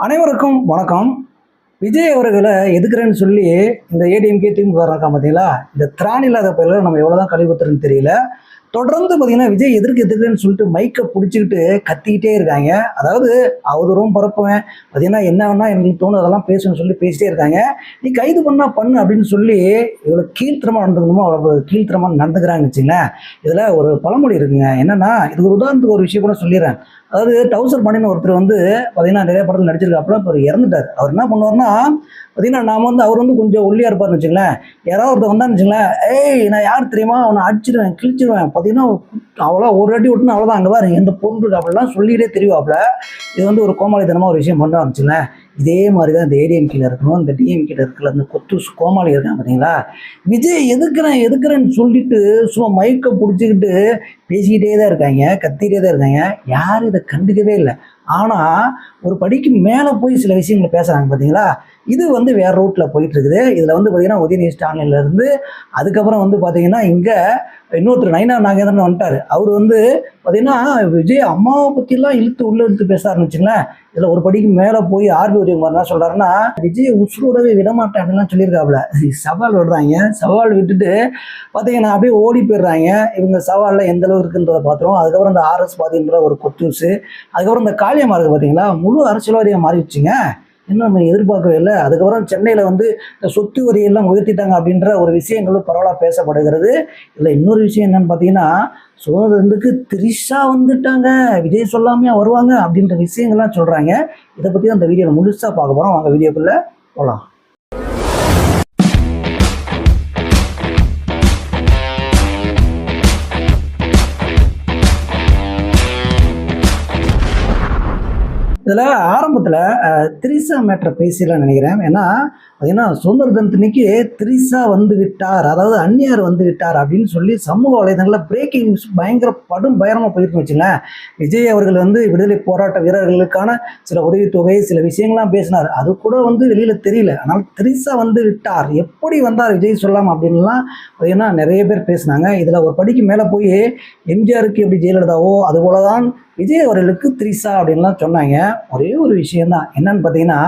அனைவருக்கும் வணக்கம். விஜய் அவர்களை எதுக்குறேன்னு சொல்லி இந்த ஏடிஎம்கே திமுக இருக்கா பார்த்தீங்களா, இந்த திராணி இல்லாத பயில நம்ம எவ்வளோதான் கழுவி ஊத்துறதுன்னு தெரியல. தொடர்ந்து பார்த்தீங்கன்னா விஜய் எதுக்குறேன்னு சொல்லிட்டு மைக்கை பிடிச்சிக்கிட்டு கத்திக்கிட்டே இருக்காங்க. அதாவது அவதூறும் பரப்புவேன் பார்த்தீங்கன்னா என்ன வேணா எங்களுக்கு தோணும் அதெல்லாம் பேசணும்னு சொல்லி பேசிட்டே இருக்காங்க. நீ கைது பண்ணா பண்ணு அப்படின்னு சொல்லி இவ்வளோ கீழ்த்தரமாக நடந்துக்கணுமோ அவ்வளோ கீழ்த்தரமாக நடந்துக்கிறாங்கன்னு வச்சுங்களேன். இதில் ஒரு பழமொழி இருக்குங்க. என்னன்னா இதுக்கு ஒரு உதாரணத்துக்கு ஒரு விஷயம் கூட சொல்லிடுறேன். அதாவது டவுசர் பண்ணின்னு ஒருத்தர் வந்து பார்த்தீங்கன்னா நிறைய படத்தில் நடிச்சிருக்காப்புல. இப்போ இறந்துட்டார். அவர் என்ன பண்ணுவார்னா பார்த்தீங்கன்னா நாம வந்து அவர் வந்து கொஞ்சம் ஒல்லியாக இருப்பார்னு வச்சுங்களேன். யாராவது ஒருத்தர் வந்தான்னு வச்சுங்களேன், ஏய் நான் யார் தெரியுமா, அவனை அடிச்சிடுவேன் கிழிச்சிடுவேன் பார்த்தீங்கன்னா அவ்வளோ ஒரு அடி விட்டுன்னு அவ்வளோதான் அங்கே பாரு எந்த பொருள் இருக்கு அப்படிலாம் சொல்லிகிட்டே தெரியுவாப்புல. இது வந்து ஒரு கோமாளித்தனமாக ஒரு விஷயம் பண்ண ஆரம்பிச்சுங்களேன். இதே மாதிரி தான் இந்த ஏடிஎம்கேல இருக்கணும், இந்த டிஎம்கேல இருக்கல இந்த கொத்து கோமாளி இருக்கான் பார்த்தீங்களா. விஜய் எதுக்குறேன்னு சொல்லிட்டு சும்மா மைக்கை பிடிச்சிக்கிட்டு பேசிக்கிட்டே தான் இருக்காங்க, கத்திக்கிட்டே தான் இருக்காங்க. யாரும் இதை கண்டுக்கவே இல்லை. ஆனால் ஒரு படிக்கு மேலே போய் சில விஷயங்களை பேசுகிறாங்க பார்த்தீங்களா. இது வந்து வேறு ரூட்டில் போயிட்டு இருக்குது. இதில் வந்து பார்த்தீங்கன்னா உதயநிதி ஸ்டாலின்லேருந்து அதுக்கப்புறம் வந்து பார்த்தீங்கன்னா இங்கே இன்னொருத்தர் நைனா நாகேந்திரன் வந்துட்டார். அவர் வந்து பார்த்தீங்கன்னா விஜய் அம்மாவை பற்றிலாம் இழுத்து பேசாருன்னு வச்சுங்களேன். இதில் ஒரு படிக்கு மேலே போய் ஆர்பி உதயகுமார் என்ன சொல்கிறாருன்னா விஜய் உசுரோடவே விடமாட்டேன் அப்படின்லாம் சொல்லியிருக்காப்புல. சவால் விடுறாங்க. சவால் விட்டுட்டு பார்த்தீங்கன்னா அப்படியே ஓடி போயிடுறாங்க. இவங்க சவாலில் எந்த அளவு இருக்குன்றதை பார்த்துருவோம். அதுக்கப்புறம் இந்த ஆர்எஸ் பாதின்ற ஒரு கொத்தூசு, அதுக்கப்புறம் இந்த காளியம்மா இருக்குது பார்த்தீங்களா, முழு அரசியல்வாதியாக மாறிடுச்சுங்க. இன்னும் நம்ம எதிர்பார்க்கவே இல்லை. அதுக்கப்புறம் சென்னையில் வந்து இந்த சொத்து வரியெல்லாம் உயர்த்திட்டாங்க அப்படின்ற ஒரு விஷயங்களும் பரவலாக பேசப்படுகிறது. இதில் இன்னொரு விஷயம் என்னன்னு பார்த்தீங்கன்னா சுதந்திரத்துக்கு திரிஷா வந்துட்டாங்க, விஜய் சொல்லாமையா வருவாங்க அப்படின்ற விஷயங்கள்லாம் சொல்கிறாங்க. இதை பற்றி தான் அந்த வீடியோவில் முழுசாக பார்க்க போகிறோம். வாங்க வீடியோக்குள்ளே போகலாம். இதில் ஆரம்பத்தில் திரிசா மேட்ரை பேசிடலாம் நினைக்கிறேன். ஏன்னா சுதந்திர தினத்தன்னைக்கு திரிசா வந்து விட்டார், அதாவது அந்நியார் வந்து விட்டார் அப்படின்னு சொல்லி சமூக வலைதளங்களில் பிரேக்கிங் நியூஸ் பயங்கரமாக போயிட்டு வச்சுங்களேன். விஜய் அவர்கள் வந்து விடுதலை போராட்ட வீரர்களுக்கான சில உதவித்தொகை சில விஷயங்கள்லாம் பேசினார். அது கூட வந்து வெளியில் தெரியல. ஆனால் திரிசா வந்து விட்டார், எப்படி வந்தார் விஜய் சொல்லாமல் அப்படின்லாம் பார்த்தீங்கன்னா நிறைய பேர் பேசினாங்க. இதில் ஒரு படிக்கு மேலே போய் எம்ஜிஆருக்கு எப்படி ஜெயலலிதாவோ அதுபோல தான் விஜய் அவர்களுக்கு திரிசா அப்படின்லாம் சொன்னாங்க. ஒரே ஒரு விஷயம்தான் என்னன்னு பார்த்தீங்கன்னா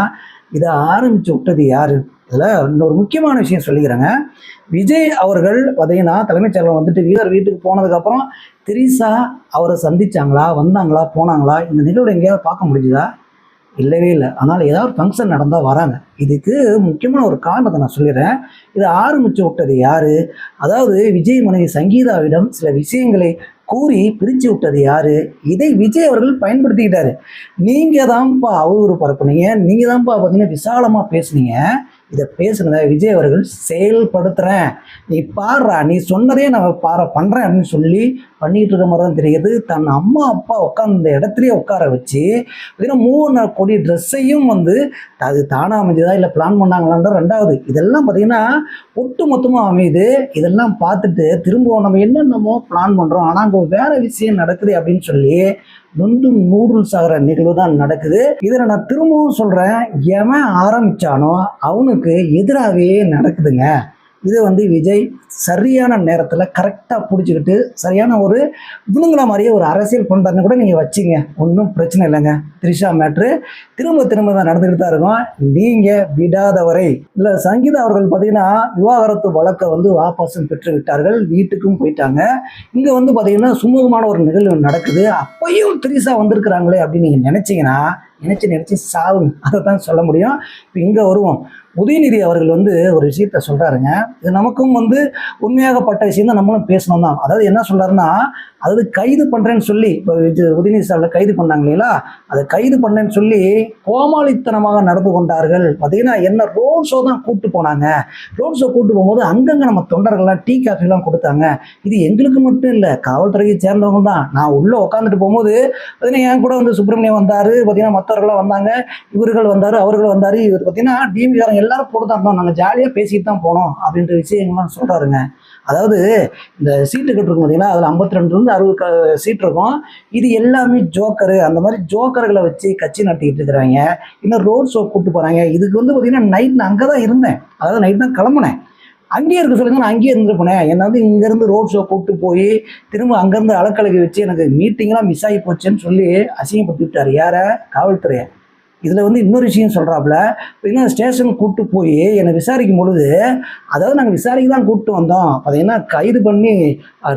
இதை ஆரம்பித்து விட்டது யார். இதில் இன்னொரு முக்கியமான விஷயம் சொல்லிக்கிறேங்க. விஜய் அவர்கள் பார்த்தீங்கன்னா தலைமைச் செயலகம் வந்துட்டு வீரர் வீட்டுக்கு போனதுக்கப்புறம் திரிசா அவரை சந்திச்சாங்களா, வந்தாங்களா, போனாங்களா, இந்த நிகழ்வு எங்கேயாவது பார்க்க முடிஞ்சுதா? இல்லவே இல்லை. ஆனால் ஏதாவது ஃபங்க்ஷன் நடந்தால் வராங்க. இதுக்கு முக்கியமான ஒரு காரணத்தை நான் சொல்லிடுறேன். இதை ஆரம்பித்து விட்டது யார்? அதாவது விஜய் மனைவி சங்கீதாவிடம் சில விஷயங்களை கூறி பிரித்து விட்டது யார்? இதை விஜய் அவர்கள் பயன்படுத்திக்கிட்டாரு. நீங்கள் தான்ப்பா அவதூறு பரப்புனீங்க, நீங்கள் தான்ப்பா பார்த்தீங்கன்னா விசாலமாக பேசுனீங்க. இதை பேசுனத விஜய் அவர்கள் செயல்படுத்துகிறேன், நீ பாடுறா, நீ சொன்னதே நான் பண்ணுறேன் அப்படின்னு சொல்லி பண்ணிக்கிட்டு இருக்க மாதிரி தான் தெரியுது. தன் அம்மா அப்பா உட்காந்த இடத்துலையே உட்கார வச்சு பார்த்தீங்கன்னா 3 கோடி ட்ரெஸ்ஸையும் வந்து அது தானாக அமைஞ்சதா இல்லை பிளான் பண்ணாங்களான்ற ரெண்டாவது. இதெல்லாம் பார்த்தீங்கன்னா ஒட்டு மொத்தமாக அமையுது. இதெல்லாம் பார்த்துட்டு திரும்பவும் நம்ம என்னென்னமோ பிளான் பண்ணுறோம், ஆனால் அங்கே வேற விஷயம் நடக்குது அப்படின்னு சொல்லி நொந்தும் நூடுல்ஸ் ஆகிற நிகழ்வு தான் நடக்குது. இதில் நான் திரும்பவும் சொல்கிறேன், எவன் ஆரம்பித்தானோ அவனுக்கு எதிராகவே நடக்குதுங்க. இது வந்து விஜய் சரியான நேரத்தில் கரெக்டாக பிடிச்சிக்கிட்டு சரியான ஒரு விழுங்குற மாதிரியே ஒரு அரசியல் பண்ணுறாருன்னு கூட நீங்கள் வச்சிங்க, ஒன்றும் பிரச்சனை இல்லைங்க. திரிஷா மேட்ரு திரும்ப தான் நடந்துக்கிட்டு தான் இருக்கும். நீங்கள் விடாதவரை இல்லை. சங்கீதா அவர்கள் பார்த்தீங்கன்னா விவாகரத்து வழக்கை வந்து வாபஸும் பெற்று விட்டார்கள், வீட்டுக்கும் போயிட்டாங்க. இங்கே வந்து பார்த்தீங்கன்னா சுமூகமான ஒரு நிகழ்வு நடக்குது. அப்பையும் திரிஷா வந்திருக்கிறாங்களே அப்படின்னு நீங்கள் நினச்சிங்கன்னா நினச்சி சாவுங்க, அதை தான் சொல்ல முடியும். இப்போ இங்கே வருவோம். உதயநிதி அவர்கள் வந்து ஒரு விஷயத்த சொல்கிறாருங்க. இது நமக்கும் வந்து உண்மையாகப்பட்ட விஷயம் தான், நம்மளும் பேசணும் தான். அதாவது என்ன சொல்கிறாருன்னா, அதாவது கைது பண்ணுறேன்னு சொல்லி இப்போ உதயநிதி சாரில் கைது பண்ணாங்க இல்லைங்களா, அதை கைது பண்ணேன்னு சொல்லி கோமாளித்தனமாக நடந்து கொண்டார்கள். பார்த்தீங்கன்னா என்ன ரோட் ஷோ தான் கூப்பிட்டு போனாங்க. ரோட் ஷோ கூப்பிட்டு போகும்போது அங்கங்கே நம்ம தொண்டர்கள்லாம் டீ காஃபிலாம் கொடுத்தாங்க. இது எங்களுக்கு மட்டும் இல்லை, காவல்துறையை சேர்ந்தவங்க தான். நான் உள்ளே உட்காந்துட்டு போகும்போது பார்த்தீங்கன்னா என் கூட வந்து சுப்பிரமணியம் வந்தார், பார்த்தீங்கன்னா மற்றவர்களாம் வந்தாங்க, இவர்கள் வந்தார், அவர்கள் வந்தார். இவர் பார்த்தீங்கன்னா டிஎம்காரங்க எல்லாரும் போட்டு தான் இருந்தோம், நாங்கள் ஜாலியாக பேசிட்டு தான் போனோம் அப்படின்ற விஷயங்கள்லாம் சொல்கிறாருங்க. அதாவது இந்த சீட்டு கட்டிருக்கும் பார்த்தீங்கன்னா அதில் 52 60 சீட் இருக்கும். இது எல்லாமே ஜோக்கரு, அந்த மாதிரி ஜோக்கர்களை வச்சு கட்சி நடத்திக்கிட்டு இருக்கிறாங்க. இன்னும் ரோட் ஷோ கூப்பிட்டு போகிறாங்க. இதுக்கு வந்து பார்த்தீங்கன்னா நைட் நான் அங்கே தான் இருந்தேன், அதாவது நைட் தான் கிளம்புனேன். அங்கேயே இருக்க சொல்லுங்க, நான் அங்கேயே இருந்துட்டு போனேன். என்னை வந்து இங்கேருந்து ரோட் ஷோ கூப்பிட்டு போய் திரும்ப அங்கேருந்து அலக்கலைக்கு வச்சு எனக்கு மீட்டிங்லாம் மிஸ் ஆகி போச்சுன்னு சொல்லி அசிங்கப்படுத்தி விட்டார். யாரை? காவல்துறையை. இதில் வந்து இன்னொரு விஷயம் சொல்கிறாப்புல, பார்த்தீங்கன்னா ஸ்டேஷனுக்கு கூப்பிட்டு போய் என்னை விசாரிக்கும் பொழுது, அதாவது நாங்கள் விசாரிக்க தான் கூப்பிட்டு வந்தோம், பார்த்தீங்கன்னா கைது பண்ணி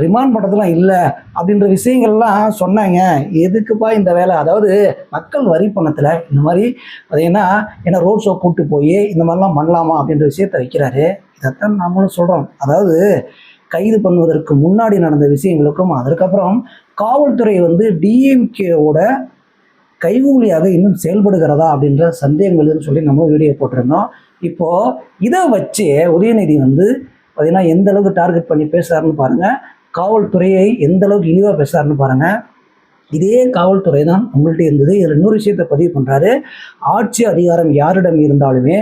ரிமாண்ட் பண்ணுறதுலாம் இல்லை அப்படின்ற விஷயங்கள்லாம் சொன்னாங்க. எதுக்குப்பா இந்த வேலை? அதாவது மக்கள் வரி பணத்தில் இந்த மாதிரி பார்த்தீங்கன்னா என்ன ரோட் ஷோ கூப்பிட்டு போய் இந்த மாதிரிலாம் பண்ணலாமா அப்படின்ற விஷயத்த வைக்கிறாரு. இதைத்தான் நம்மளும் சொல்கிறோம். அதாவது கைது பண்ணுவதற்கு முன்னாடி நடந்த விஷயங்களுக்கும் அதற்கப்புறம் காவல்துறை வந்து டிஎம்கேவோட கைகூலியாக இன்னும் செயல்படுகிறதா அப்படின்ற சந்தேகங்கள்னு சொல்லி நம்ம வீடியோ போட்டிருந்தோம். இப்போது இதை வச்சு உதயநிதி வந்து பார்த்தீங்கன்னா எந்த அளவுக்கு டார்கெட் பண்ணி பேசுகிறாருன்னு பாருங்கள், காவல்துறையை எந்த அளவுக்கு இழிவாக பேசுகிறாருன்னு பாருங்கள். இதே காவல்துறை தான் உங்கள்கிட்ட இருந்தது. இதில் இன்னொரு விஷயத்தை பதிவு பண்ணுறாரு, ஆட்சி அதிகாரம் யாரிடம் இருந்தாலுமே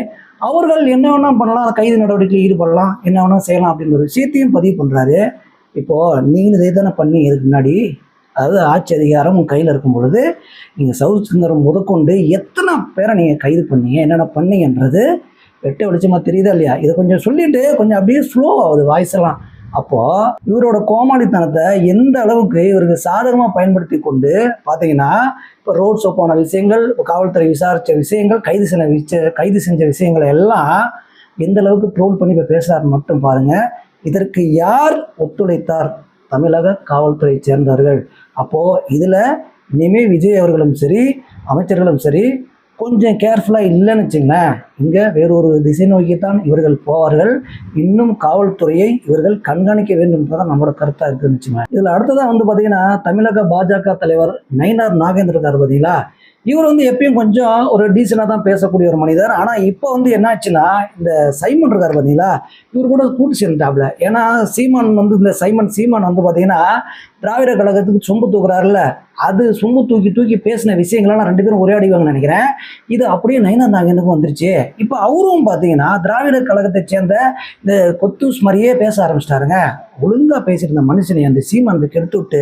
அவர்கள் என்ன வேணால் பண்ணலாம், கைது நடவடிக்கையில் ஈடுபடலாம், என்ன வேணால் செய்யலாம் அப்படின்ற விஷயத்தையும் பதிவு பண்ணுறாரு. இப்போது நீங்கள் இதை தானே பண்ணி இதுக்கு முன்னாடி, அதாவது ஆட்சி அதிகாரம் உங்கள் கையில் இருக்கும் பொழுது நீங்கள் சவுத் சுந்தரம் முதற்கொண்டு எத்தனை பேரை நீங்கள் கைது பண்ணீங்க, என்னென்ன பண்ணீங்கன்றது வெட்ட வெளிச்சமாக தெரியுதா இல்லையா? இதை கொஞ்சம் சொல்லிவிட்டு கொஞ்சம் அப்படியே ஸ்லோ ஆகுது வாய்ஸ் எல்லாம். அப்போது இவரோட கோமாளித்தனத்தை எந்த அளவுக்கு இவருக்கு சாதகமாக பயன்படுத்தி கொண்டு பார்த்தீங்கன்னா, இப்போ ரோட் ஷோ போன விஷயங்கள், இப்போ காவல்துறை விசாரித்த விஷயங்கள், கைது செஞ்ச விஷயங்களை எல்லாம் எந்த அளவுக்கு ட்ரோல் பண்ணி இப்போ பேசுகிறாருன்னு மட்டும் பாருங்கள். இதற்கு யார் ஒத்துழைத்தார்? தமிழக காவல்துறை சேர்ந்தவர்கள். அப்போது இதில் இனிமேல் விஜய் அவர்களும் சரி, அமைச்சர்களும் சரி, கொஞ்சம் கேர்ஃபுல்லாக இல்லைன்னு வச்சுங்களேன், இங்கே வேறொரு திசை நோக்கித்தான் இவர்கள் போவார்கள். இன்னும் காவல்துறையை இவர்கள் கண்காணிக்க வேண்டும் என்றதான் நம்மளோட கருத்தாக இருக்குதுன்னு வச்சுங்களேன். இதில் அடுத்ததான் வந்து பார்த்தீங்கன்னா, தமிழக பாஜக தலைவர் நயினார் நாகேந்திர இருக்கார் பார்த்தீங்களா, இவர் வந்து எப்பயும் கொஞ்சம் ஒரு டீசெண்டாக தான் பேசக்கூடிய ஒரு மனிதர். ஆனால் இப்போ வந்து என்ன ஆச்சுன்னா, இந்த சைமன் இருக்கார் பார்த்தீங்களா, இவர் கூட கூட்டு சேர்ந்துட்டாப்ல. ஏன்னா சீமான் வந்து இந்த சீமான் வந்து பார்த்தீங்கன்னா திராவிட கழகத்துக்கு சொம்பு தூக்குறாருல, அது சொம்பு தூக்கி பேசின விஷயங்கள்லாம் ரெண்டு பேரும் உரையாடிவாங்கன்னு நினைக்கிறேன். இது அப்படியே நயினார் நாகேந்திரனுக்கும் வந்துருச்சு. இப்போ அவரும் பார்த்தீங்கன்னா திராவிட கழகத்தை சேர்ந்த இந்த கொத்தூஸ் மாதிரியே பேச ஆரம்பிச்சிட்டாருங்க. ஒழுங்காக பேசிட்டு இருந்த மனுஷனை அந்த சீமான் கெடுத்து விட்டு,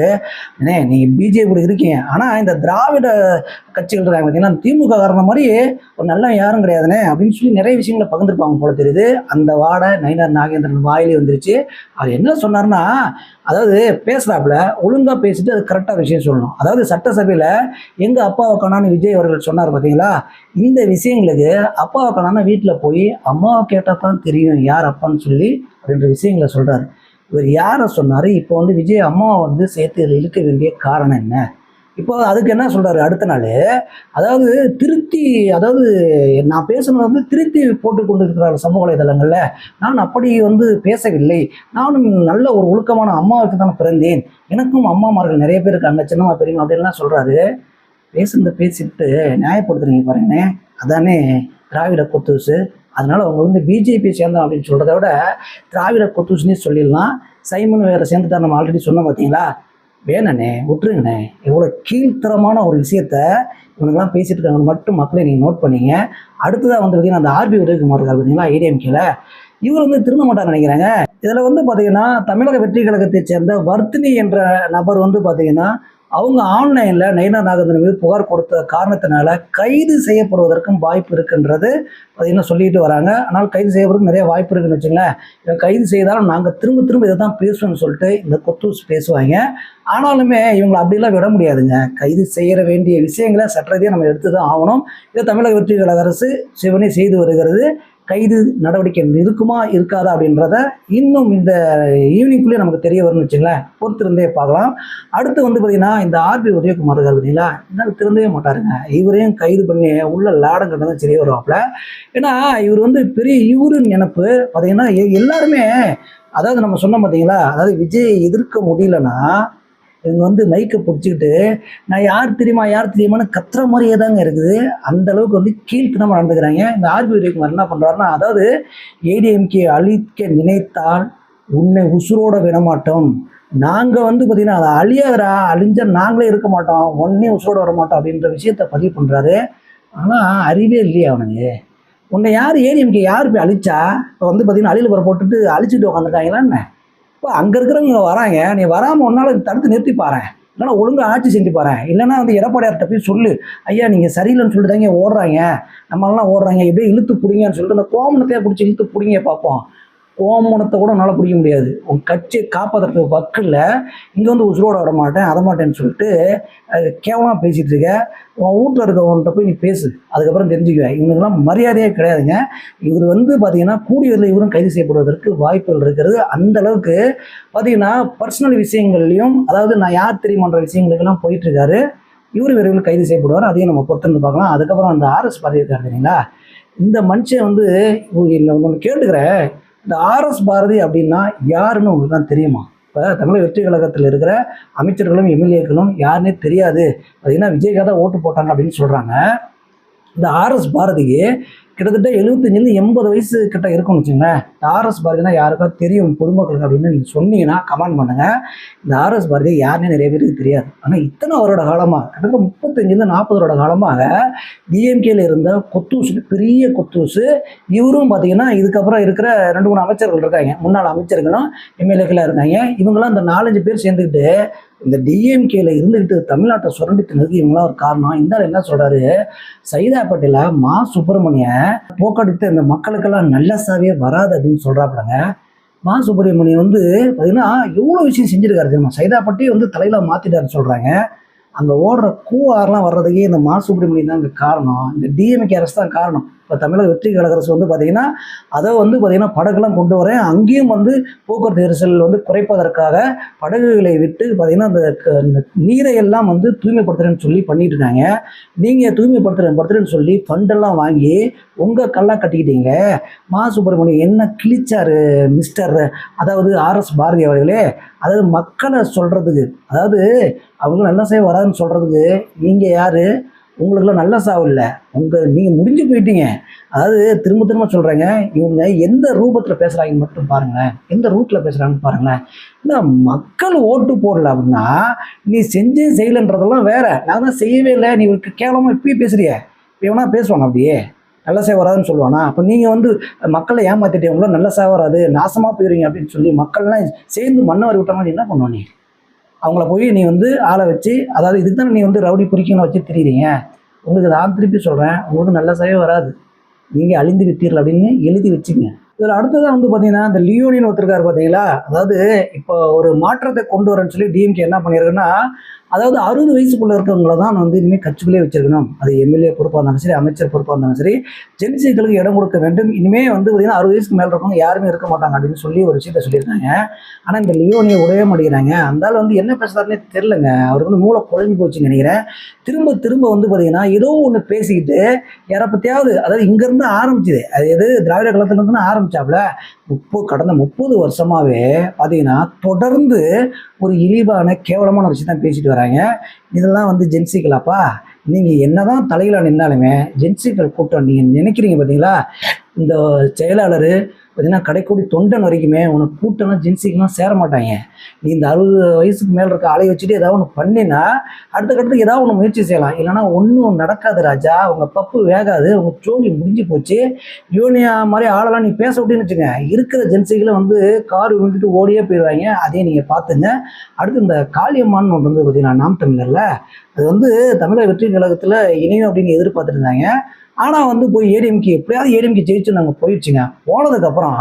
நீங்கள் பிஜேபி கூட இருக்கீங்க, ஆனால் இந்த திராவிட கட்சிகள் இருக்காங்க பார்த்தீங்கன்னா திமுக காரணம் மாதிரி ஒரு நல்ல யாரும் கிடையாதுனே அப்படின்னு சொல்லி நிறைய விஷயங்களை பகிர்ந்துருப்பாங்க போல தெரியுது. அந்த வாடை நயினார் நாகேந்திரன் வாயிலே வந்துருச்சு. அவர் என்ன சொன்னார்னா, அதாவது பேசுகிறாப்புல ஒழுங்காக பேசிட்டு அது கரெக்டாக விஷயம் சொல்லணும். அதாவது சட்டசபையில் எங்கள் அப்பாவை காணான்னு விஜய் அவர்கள் சொன்னார் பார்த்தீங்களா, இந்த விஷயங்களுக்கு அப்பாவை காணான்னு வீட்டில் போய் அம்மாவை கேட்டால் தான் தெரியும் யார் அப்பான்னு சொல்லி அப்படின்ற விஷயங்களை சொல்கிறார். இவர் யாரை சொன்னார்? இப்போ வந்து விஜய் அம்மாவை வந்து சேர்த்து இதில் இழுக்க வேண்டிய காரணம் என்ன? இப்போ அதுக்கு என்ன சொல்கிறாரு அடுத்த நாள், அதாவது திருத்தி, அதாவது நான் பேசுனது வந்து திருத்தி போட்டு கொண்டு இருக்கிறார் சமூக வலைதளங்களில், நான் அப்படி வந்து பேசவில்லை, நானும் நல்ல ஒரு ஒழுக்கமான அம்மாவுக்கு தான் பிறந்தேன், எனக்கும் அம்மாமார்கள் நிறைய பேர் இருக்காங்க, சின்னம்மா பெரியம்மா அப்படின்லாம் சொல்கிறாரு. பேசிட்டு நியாயப்படுத்துறீங்க பாருங்கண்ணே, அதானே திராவிட கொத்தூசு. அதனால் அவங்க வந்து பிஜேபி சேர்ந்தோம் அப்படின்னு சொல்கிறத விட திராவிட கொத்தூசுன்னே சொல்லிடலாம். சைமன் வேறு சேர்ந்துட்டா நம்ம ஆல்ரெடி சொன்னோம் பார்த்தீங்களா. வேணண்ணே, விட்டுருங்கண்ணே. எவ்வளோ கீழ்த்தரமான ஒரு விஷயத்த இவனுக்கெல்லாம் பேசிட்டு இருக்காங்கன்னு மட்டும் மக்களை நீங்கள் நோட் பண்ணிங்க. அடுத்ததாக வந்து பார்த்தீங்கன்னா அந்த ஆர்பி உதயகுமார் இருக்கார் பார்த்தீங்களா, ஏடிஎம்கேல, இவர் வந்து திருந்த மாட்டார் நினைக்கிறாங்க. இதில் வந்து பார்த்தீங்கன்னா தமிழக வெற்றி கழகத்தை சேர்ந்த வர்த்தினி என்ற நபர் வந்து பார்த்தீங்கன்னா அவங்க ஆன்லைனில் நயினார் நாகேந்திரன் மீது புகார் கொடுத்த காரணத்தினால கைது செய்யப்படுவதற்கும் வாய்ப்பு இருக்குன்றது பார்த்தீங்கன்னா சொல்லிட்டு வராங்க. ஆனால் கைது செய்யப்படுறதுக்கு நிறைய வாய்ப்பு இருக்குன்னு வச்சுங்களேன். இதை கைது செய்தாலும் நாங்கள் திரும்ப இதை தான் பேசுவோம்னு சொல்லிட்டு இந்த கொத்தூஸ் பேசுவாங்க. ஆனாலுமே இவங்களை அப்படிலாம் விட முடியாதுங்க. கைது செய்ய வேண்டிய விஷயங்களை சட்டரீதியாக நம்ம எடுத்து தான் ஆகணும். இதை தமிழக வெற்றி கழக அரசு சிவனே செய்து வருகிறது. கைது நடவடிக்கை இருக்குமா இருக்காதா அப்படின்றத இன்னும் இந்த ஈவினிங்குள்ளேயே நமக்கு தெரிய வரும்னு வச்சுங்களேன். பொறுத்திருந்தே பார்க்கலாம். அடுத்து வந்து பார்த்தீங்கன்னா இந்த ஆர்பி உதயகுமார் இருக்கார் பார்த்தீங்களா, இருந்தாலும் திருந்தவே மாட்டாருங்க. இவரையும் கைது பண்ணி உள்ள லாடம் கட்டதான் சரியாக வருவாப்புல. ஏன்னா இவர் வந்து பெரிய இவருன்னு நினைப்பு பார்த்தீங்கன்னா எல்லாருமே, அதாவது நம்ம சொன்னோம் பார்த்தீங்களா, அதாவது விஜயை எதிர்க்க முடியலன்னா இவங்க வந்து மைக்கை பிடிச்சிக்கிட்டு நான் யார் தெரியுமான்னு கத்துற மாதிரியே தாங்க இருக்குது. அந்த அளவுக்கு வந்து கீழ்த்தனமாக நடந்துக்கிறாங்க. இந்த ஆர்பி உதயகுமார் என்ன பண்ணுறாருன்னா, அதாவது ஏடிஎம்கே அழிக்க நினைத்தால் உன்னை உசுரோட விடமாட்டோம், நாங்கள் வந்து பார்த்திங்கன்னா அதை அழிஞ்சால் நாங்களே இருக்க மாட்டோம், ஒன்னே உசுரோட வர மாட்டோம் அப்படின்ற விஷயத்த பதிவு பண்ணுறாரு. ஆனால் அறிவே இல்லையா அவனுங்க. உன்னை யார் ஏடிஎம்கே யார் போய் அழிச்சா? இப்போ வந்து பார்த்திங்கன்னா அழியில் வர போட்டுட்டு அழிச்சிட்டு உட்காந்துருக்காங்களா என்ன? இப்போ அங்கே இருக்கிறவங்க வராங்க, நீ வராமல் ஒன்றால் தடுத்து நிறுத்தி பாரு, இல்லைன்னா ஒழுங்காக ஆட்சி செஞ்சு பாரு, இல்லைன்னா வந்து எடப்பாடியார்கிட்ட போய் சொல்லு, ஐயா நீங்கள் சரியில்லைன்னு சொல்லிட்டு தாங்க ஓடுறாங்க, நம்மளாம் ஓடுறாங்க, எப்படியே இழுத்து பிடிங்கன்னு சொல்லிட்டு அந்த கோமணத்தையே பிடிச்சி இழுத்து பிடிங்க பார்ப்போம். ஓமனத்தை கூட உன்னால் பிடிக்க முடியாது. உன் கட்சியை காப்பாற்றுறதுக்கு வக்கில் இங்கே வந்து உசுரோட விட மாட்டேன் அதை மாட்டேன்னு சொல்லிட்டு கேவலமாக பேசிகிட்டு இருக்க. உன் வீட்டில் இருக்கவன்கிட்ட போய் நீ பேசு, அதுக்கப்புறம் தெரிஞ்சுக்குவேன். இவனுக்கெல்லாம் மரியாதையே கிடையாதுங்க. இவர் வந்து பார்த்தீங்கன்னா கூடியவரில் இவரும் கைது செய்யப்படுவதற்கு வாய்ப்புகள் இருக்கிறது. அந்த அளவுக்கு பார்த்தீங்கன்னா பர்சனல் விஷயங்கள்லையும், அதாவது நான் யார் தெரியுமான்ற விஷயங்களுக்கெல்லாம் போயிட்டுருக்காரு. இவர் விரைவில் கைது செய்யப்படுவார். அதையும் நம்ம பொறுத்திருந்து பார்க்கலாம். அதுக்கப்புறம் அந்த ஆர்எஸ் பாரதி இருக்காரு தெரியுங்களா, இந்த மனுஷன் வந்து ஒன்று கேட்டுக்கிறேன், இந்த ஆர்எஸ் பாரதி அப்படின்னா யாருன்னு உங்களுக்கு தான் தெரியுமா? இப்போ தமிழக வெற்றி கழகத்தில் இருக்கிற அமைச்சர்களும் எம்எல்ஏக்களும் யாருன்னே தெரியாது. பார்த்தீங்கன்னா விஜய்க்காக தான் ஓட்டு போட்டாங்க அப்படின்னு சொல்கிறாங்க. இந்த ஆர்எஸ் பாரதிக்கு கிட்டத்தட்ட 75-80 வயசு கிட்ட இருக்கும்னு வச்சுங்களேன். இந்த ஆர்எஸ் பாரதினா யாருக்கா தெரியும் பொதுமக்களுக்கு அப்படின்னு நீங்கள் சொன்னீங்கன்னா கமெண்ட் பண்ணுங்கள். இந்த ஆர்எஸ் பாரதி யாருன்னே நிறைய பேருக்கு தெரியாது. ஆனால் இத்தனை வருட காலமாக, கிட்டத்தட்ட 35-40 வருட காலமாக டிஎம்கேல இருந்த கொத்தூசு, பெரிய கொத்தூசு. இவரும் பார்த்தீங்கன்னா இதுக்கப்புறம் இருக்கிற 2-3 அமைச்சர்கள் இருக்காங்க, முன்னாள் அமைச்சர்களும் எம்எல்ஏக்களாக இருக்காங்க. இவங்களாம் இந்த 4-5 பேர் சேர்ந்துக்கிட்டு இந்த டிஎம்கேல இருந்துக்கிட்டு தமிழ்நாட்டை சுரண்டிட்டு இவங்களாம் ஒரு காரணம். இந்த என்ன சொல்கிறாரு, சைதாப்பேட்டையில் மா சுப்பிரமணியன் போக்கடித்த இந்த மக்களுக்கெல்லாம் நல்ல சாவே வராது அப்படின்னு சொல்கிறாப்புலங்க. மா சுப்பிரமணியன் வந்து பார்த்தீங்கன்னா எவ்வளோ விஷயம் செஞ்சுருக்காரு தெரியுமா? சைதாப்பேட்டையை வந்து தலையில் மாற்றிட்டாருன்னு சொல்கிறாங்க. அங்கே ஓடுற கூவாரெலாம் வர்றதுக்கே இந்த மா சுப்பிரமணியன் தான் அங்கே காரணம். இந்த டிஎம்கே அரசு தான் காரணம். இப்போ தமிழக வெற்றி கழக அரசு வந்து பார்த்திங்கன்னா அதை வந்து பார்த்திங்கன்னா படகுலாம் கொண்டு வரேன், அங்கேயும் வந்து போக்குவரத்து நெரிசல் வந்து குறைப்பதற்காக படகுகளை விட்டு பார்த்திங்கன்னா அந்த நீரை எல்லாம் வந்து தூய்மைப்படுத்துறேன்னு சொல்லி பண்ணிட்டு இருக்காங்க. நீங்கள் தூய்மைப்படுத்துறேன்னு சொல்லி ஃபண்டெல்லாம் வாங்கி உங்கள் கல்லாக கட்டிக்கிட்டீங்களே. மா சுப்பிரமணியம் என்ன கிழிச்சாரு மிஸ்டர், அதாவது ஆர்எஸ் பாரதி அவர்களே. அதாவது மக்களை சொல்கிறதுக்கு, அதாவது அவங்க நல்ல சேவை வராதுன்னு சொல்கிறதுக்கு நீங்கள் யார்? உங்களுக்குலாம் நல்ல சாவு இல்லை, நீங்கள் முடிஞ்சு போயிட்டீங்க. அதாவது திரும்ப திரும்ப சொல்கிறேங்க, இவங்க எந்த ரூபத்தில் பேசுகிறாங்கன்னு மட்டும் பாருங்களேன், எந்த ரூட்டில் பேசுகிறாங்கன்னு பாருங்களேன். இல்லை மக்கள் ஓட்டு போடல அப்படின்னா நீ செஞ்சே செய்யலைன்றதெல்லாம் வேற. நான் தான் செய்யவே இல்லை, நீ கேவலமாக இப்பயே பேசுறிய. இவனா பேசுவாங்க அப்படியே நல்ல சேவை வராதுன்னு சொல்லுவானா? அப்போ நீங்கள் வந்து மக்களை ஏமாற்றிட்டவங்களோ நல்ல சேவை வராது நாசமாக போயிடுவீங்க அப்படின்னு சொல்லி மக்கள்லாம் சேர்ந்து மண்ணவரி விட்டாங்கன்னா என்ன பண்ணுவோம்? நீ அவங்கள போய் நீ வந்து ஆளை வச்சு, அதாவது இதுக்கு தானே நீ வந்து ரவுடி பொறிக்கணும் வச்சு தெரியுறீங்க. உங்களுக்கு நான் திருப்பி சொல்கிறேன், உங்களுக்கு நல்ல சேவை வராது, நீங்கள் அழிந்து விட்டீர்கள் அப்படின்னு எழுதி வச்சுங்க. இதில் அடுத்ததான் வந்து பார்த்தீங்கன்னா இந்த லியோனின்னு ஒருத்தருக்காரு பார்த்தீங்களா. அதாவது இப்போ ஒரு மாற்றத்தை கொண்டு வரேன்னு சொல்லி டிஎம்கே என்ன பண்ணியிருக்குன்னா, அதாவது 60 வயசுக்குள்ளே இருக்கவங்கள தான் வந்து இனிமேல் கட்சிக்குள்ளே வச்சிருக்கணும். அது எம்எல்ஏ பொறுப்பாக இருந்தாலும் சரி, அமைச்சர் பொறுப்பாக இருந்தாலும் சரி, ஜென்சிகளுக்கு இடம் கொடுக்க வேண்டும். இனிமேல் வந்து பார்த்தீங்கன்னா 60 வயசுக்கு மேலே இருக்கவங்க யாருமே இருக்க மாட்டாங்க அப்படின்னு சொல்லி ஒரு விஷயத்தை சொல்லியிருக்காங்க. ஆனால் இந்த லியோனியை உடவே மாட்டேங்கிறாங்க. அந்தால வந்து என்ன பேசுறாருன்னே தெரிலங்க. அவருக்கு வந்து மூளை குழம்பி போச்சுன்னு நினைக்கிறேன். திரும்ப திரும்ப வந்து பார்த்தீங்கன்னா ஏதோ ஒன்று பேசிக்கிட்டு யாரை பற்றியாவது, அதாவது இங்கேருந்து ஆரம்பிச்சுது, அது எது திராவிட கழகத்துலேருந்து ஆரம்பிச்சாப்புல கடந்த 30 வருஷமாகவே பார்த்தீங்கன்னா தொடர்ந்து ஒரு இழிவான கேவலமான விஷயம் தான் பேசிட்டு வராங்க. இதெல்லாம் வந்து ஜென்சிக்கலாப்பா, நீங்கள் என்னதான் தலையில் நின்னாலுமே ஜென்சிக்கல் கூட்டம் நீங்கள் நினைக்கிறீங்க பார்த்தீங்களா. இந்த செயலாளர் பார்த்தீங்கன்னா கடைக்கூடி தொண்டன் வரைக்குமே உனக்கு கூட்டம்னா ஜென்சிக்கெலாம் சேர மாட்டாங்க. நீ இந்த 60 வயசுக்கு மேலே இருக்க ஆளை வச்சுட்டு ஏதாவது ஒன்று பண்ணினா அடுத்த கட்டத்துக்கு ஏதாவது ஒன்று முயற்சி செய்யலாம். இல்லைனா ஒன்றும் நடக்காது ராஜா, உங்கள் பப்பு வேகாது, உங்கள் சோழி முடிஞ்சு போச்சு. யூனியா மாதிரி ஆளெல்லாம் நீ பேச விட்டுன்னு வச்சுங்க, இருக்கிற ஜென்சிகளை வந்து கார் விழுந்துட்டு ஓடியே போயிடுவாங்க. அதையும் நீங்கள் பார்த்துங்க. அடுத்து இந்த காளியம்மான்னு ஒன்று வந்து பார்த்தீங்கன்னா நாம் தமிழரில் அது வந்து தமிழக வெற்றி கழகத்தில் இணையும் அப்படின்னு எதிர்பார்த்துட்டு இருந்தாங்க. ஆனால் வந்து போய் ஏடிஎம்கே எப்படியாவது ஏடிஎம்கே ஜெயிச்சு நாங்கள் போயிடுச்சுங்க. போனதுக்கப்புறம்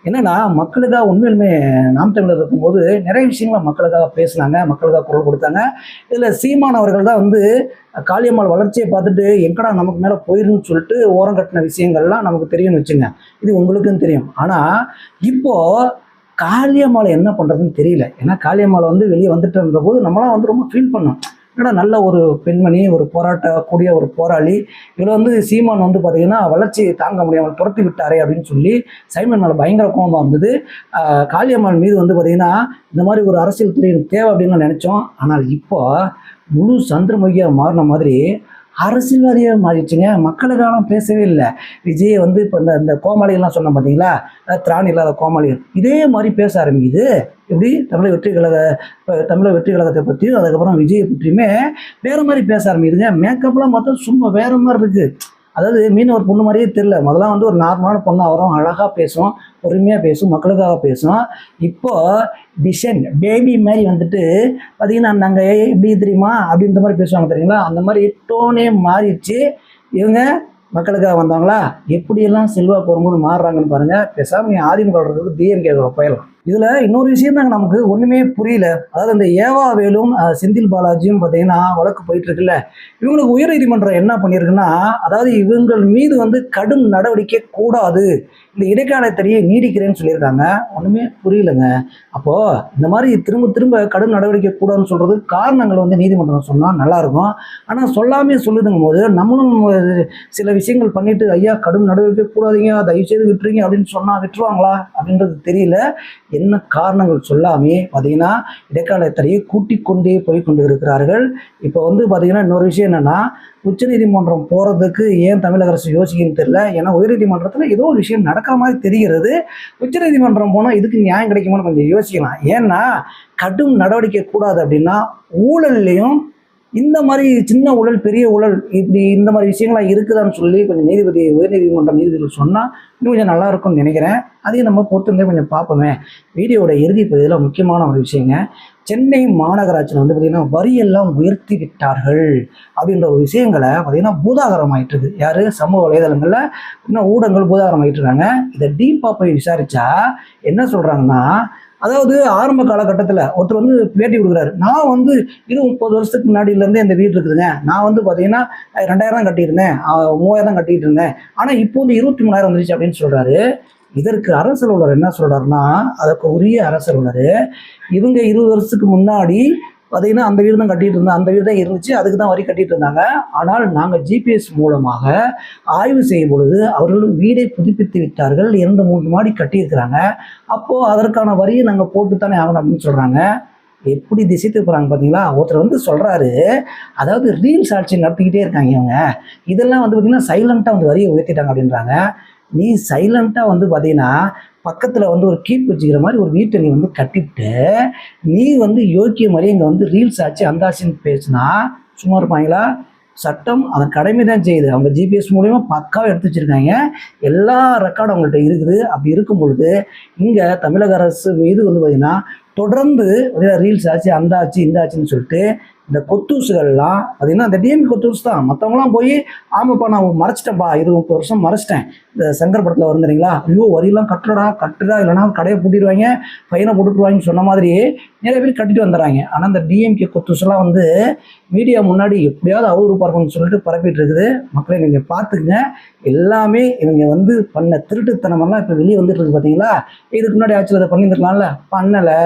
என்னென்னா மக்களுக்காக உண்மையிலுமே நாம் தமிழர் இருக்கும்போது நிறைய விஷயங்களை மக்களுக்காக பேசினாங்க, மக்களுக்காக குரல் கொடுத்தாங்க. இதில் சீமான் அவர்கள் தான் வந்து காளியம்மாள் வளர்ச்சியை பார்த்துட்டு எங்கடா நமக்கு மேலே போயிருன்னு சொல்லிட்டு ஓரம் கட்டின விஷயங்கள்லாம் நமக்கு தெரியும்னு வச்சுங்க. இது உங்களுக்கும் தெரியும். ஆனால் இப்போது காளியம்மாளை என்ன பண்ணுறதுன்னு தெரியல. ஏன்னா காளியம்மாளை வந்து வெளியே வந்துட்டுன்ற போது நம்மளாம் வந்து ரொம்ப ஃபீல் பண்ணோம். ஏன்னா நல்ல ஒரு பெண்மணி, ஒரு போராட்டக்கூடிய ஒரு போராளி. இதில் வந்து சீமான் வந்து பார்த்திங்கன்னா வளர்ச்சி தாங்க முடியாமல் துரத்தி விட்டாரே அப்படின்னு சொல்லி சைமன் மேலே பயங்கர கோபமாக இருந்தது. காளியம்மாள் மீது வந்து பார்த்திங்கன்னா இந்த மாதிரி ஒரு அரசியல் துறை தேவை அப்படின்னு நினச்சோம். ஆனால் இப்போ முழு சந்திரமுகியாக மாறின மாதிரி அரசியல்வாதியாக மாறிடுச்சுங்க. மக்களுக்கான பேசவே இல்லை. விஜயை வந்து இப்போ இந்த கோமாளிகள்லாம் சொன்னோம் பார்த்தீங்களா, திராணி இல்லாத கோமாளிகள் இதே மாதிரி பேச ஆரம்பிக்குது. எப்படி தமிழக வெற்றி கழகத்தை பற்றியும் அதுக்கப்புறம் விஜயை பற்றியுமே வேறு மாதிரி பேச ஆரம்பிக்குதுங்க. மேக்கப்லாம் பார்த்தா சும்மா வேறு மாதிரி இருக்குது. அதாவது மீனவர் பொண்ணு மாதிரியே தெரியல. முதல்ல வந்து ஒரு நார்மலான பொண்ணாக வரும், அழகாக பேசும், பொறுமையாக பேசும், மக்களுக்காக பேசும். இப்போது டிசைன் பேபி மாதிரி வந்துட்டு பார்த்திங்கன்னா நாங்கள் எப்படி தெரியுமா அப்படின்ற மாதிரி பேசுவாங்க தெரியுங்களா. அந்த மாதிரி டோனே மாறிடுச்சு. இவங்க மக்களுக்காக வந்தாங்களா? எப்படியெல்லாம் செல்வாக்கு வரும்போது மாறுறாங்கன்னு பாருங்க. பேசாம நீ அதிமுக டிஎம்கே போயிடலாம். இதுல இன்னொரு விஷயம் தாங்க நமக்கு ஒண்ணுமே புரியல. அதாவது இந்த ஏவாவேலும் செந்தில் பாலாஜியும் பார்த்தீங்கன்னா வழக்கு போயிட்டு இருக்குல்ல. இவங்களுக்கு உயர்நீதிமன்றம் என்ன பண்ணியிருக்குன்னா, அதாவது இவங்கள் மீது கடும் நடவடிக்கை கூடாது, இந்த இடைக்கால தடையை நீடிக்கிறேன்னு சொல்லியிருக்காங்க. ஒண்ணுமே புரியலங்க. அப்போ இந்த மாதிரி திரும்ப திரும்ப கடும் நடவடிக்கை கூடாதுன்னு சொல்றது காரணங்கள் நீதிமன்றம் சொன்னா நல்லா இருக்கும். ஆனா சொல்லாமே சொல்லுதுங்கும் போது நம்மளும் சில விஷயங்கள் பண்ணிட்டு ஐயா கடும் நடவடிக்கை கூடாதீங்க, தயவு செய்து விட்டுறீங்க அப்படின்னு சொன்னா விட்டுருவாங்களா அப்படின்றது தெரியல. என்ன காரணங்கள் சொல்லாமே பார்த்தீங்கன்னா இடைக்கால தடையை கூட்டிக் கொண்டே போய் கொண்டு இருக்கிறார்கள். இப்போ பார்த்தீங்கன்னா இன்னொரு விஷயம் என்னன்னா, உச்சநீதிமன்றம் போகிறதுக்கு ஏன் தமிழக அரசு யோசிக்குன்னு தெரியல. ஏன்னா உயர்நீதிமன்றத்தில் ஏதோ ஒரு விஷயம் நடக்கிற மாதிரி தெரிகிறது. உச்சநீதிமன்றம் போனால் இதுக்கு நியாயம் கிடைக்குமான்னு கொஞ்சம் யோசிக்கலாம். ஏன்னா கடும் நடவடிக்கை கூடாது அப்படின்னா ஊழல்லையும் இந்த மாதிரி சின்ன ஊழல் பெரிய ஊழல் இப்படி இந்த மாதிரி விஷயங்கள்லாம் இருக்குதான்னு சொல்லி கொஞ்சம் உயர்நீதிமன்ற நீதிபதிகள் சொன்னால் இன்னும் கொஞ்சம் நல்லா இருக்கும்னு நினைக்கிறேன். அதையும் நம்ம பொறுத்திருந்தே கொஞ்சம் பார்ப்போமே. வீடியோட இறுதி பகுதியில் முக்கியமான ஒரு விஷயங்க, சென்னை மாநகராட்சியில் பார்த்திங்கன்னா வரியெல்லாம் உயர்த்தி விட்டார்கள் அப்படின்ற ஒரு விஷயங்களை பார்த்திங்கன்னா பூதாகரம் ஆகிட்டு இருக்கு. யார் சமூக வலைதளங்களில் இன்னும் ஊடகங்கள் பூதாகரம் ஆகிட்டு இருக்காங்க. இதை டீப்பாக போய் விசாரித்தா என்ன சொல்கிறாங்கன்னா, அதாவது ஆரம்ப காலகட்டத்தில் ஒருத்தர் பேட்டி கொடுக்குறாரு. நான் 30 வருஷத்துக்கு முன்னாடியிலேருந்தே இந்த வீடு இருக்குதுங்க. நான் பார்த்தீங்கன்னா 2000 கட்டியிருந்தேன், 3000 கட்டிட்டு இருந்தேன். ஆனால் இப்போ 23,000 வந்துருச்சு அப்படின்னு சொல்கிறாரு. இதற்கு அரசு அலுவலர் என்ன சொல்கிறாருன்னா, அதற்கு உரிய அரசு அலுவலர் இவங்க 20 வருஷத்துக்கு முன்னாடி பார்த்தீங்கன்னா அந்த வீடு தான் கட்டிட்டு இருந்தோம், அந்த வீடு தான் இருந்துச்சு, அதுக்கு தான் வரி கட்டிட்டு இருந்தாங்க. ஆனால் நாங்கள் ஜிபிஎஸ் மூலமாக ஆய்வு செய்யும் பொழுது அவர்கள் வீடை புதுப்பித்து விட்டார்கள், 2-3 மாடி கட்டியிருக்கிறாங்க. அப்போது அதற்கான வரியை நாங்கள் போட்டு தானே ஆகணும் அப்படின்னு சொல்கிறாங்க. எப்படி திசை திருப்புறாங்க பார்த்தீங்களா? ஒருத்தர் சொல்கிறாரு, அதாவது ரீல்ஸ் ஆட்சி நடத்திக்கிட்டே இருக்காங்க இவங்க, இதெல்லாம் பார்த்தீங்கன்னா சைலண்ட்டாக வரியை உயர்த்திட்டாங்க அப்படின்றாங்க. நீ சைலண்ட்டாக பார்த்தீங்கன்னா பக்கத்தில் ஒரு கீப் வச்சுக்கிற மாதிரி ஒரு வீட்டை நீ கட்டிவிட்டு நீ யோக்கிய மாதிரி இங்கே ரீல்ஸ் ஆச்சு அந்த ஆச்சுன்னு பேசுனா சும்மா இருப்பாங்களா? சட்டம் அதன் கடமை தான் செய்யுது. அவங்க ஜிபிஎஸ் மூலிமா பக்காவாக எடுத்து வச்சுருக்காங்க, எல்லா ரெக்கார்டும் அவங்கள்ட்ட இருக்குது. அப்படி இருக்கும் பொழுது இங்கே தமிழக அரசு மீது பார்த்திங்கன்னா தொடர்ந்து ரீல்ஸ் ஆச்சு அந்த ஆச்சு இந்த ஆச்சுன்னு சொல்லிட்டு இந்த கொத்தூசுகள்லாம் பார்த்தீங்கன்னா அந்த டிஎம்கே கொத்தூஸ் தான். மற்றவங்களாம் போய் ஆமாப்பா நான் மறைச்சிட்டேன்ப்பா, 20-30 வருஷம் மறைச்சிட்டேன். இந்த சங்கர் படத்தில் வந்துறீங்களா, ஐயோ வரியெல்லாம் கட்டுறா இல்லைனா கடையை பூட்டிடுவாங்க, ஃபைனை போட்டுருவாங்கன்னு சொன்ன மாதிரி நிறைய பேர் கட்டிட்டு வந்துடுறாங்க. ஆனால் இந்த டிஎம்கே கொத்தூஸ்லாம் மீடியா முன்னாடி எப்படியாவது அவரு பார்க்கணும்னு சொல்லிட்டு பரப்பிட்டு இருக்குது. மக்களை நீங்கள் பார்த்துக்குங்க. எல்லாமே இவங்க பண்ண திருட்டுத்தனமெல்லாம் இப்போ வெளியே வந்துட்டு இருக்கு பார்த்தீங்களா? இதுக்கு முன்னாடி ஆட்சியில் அதை பண்ணியிருந்துருக்கலாம்ல, பண்ணலை.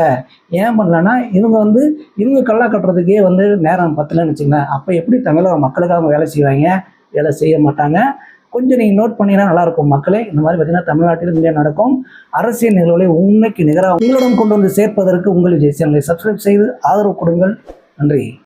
ஏன் பண்ணலன்னா இவங்க கல்லா கட்டுறதுக்கே நேரம் பத்தலைன்னு வச்சுங்களேன். அப்போ எப்படி தமிழக மக்களுக்காக வேலை செய்வாங்க? வேலை செய்ய மாட்டாங்க. கொஞ்சம் நீங்கள் நோட் பண்ணிங்கன்னா நல்லாயிருக்கும் மக்களே. இந்த மாதிரி பார்த்தீங்கன்னா தமிழ்நாட்டில் இங்கே நடக்கும் அரசியல் நிகழ்வுகளை உண்மைக்கு நிகராக உங்களிடம் கொண்டு சேர்ப்பதற்கு உங்கள் விஜய் சேனலை சப்ஸ்கிரைப் செய்து ஆதரவு கொடுங்கள். நன்றி.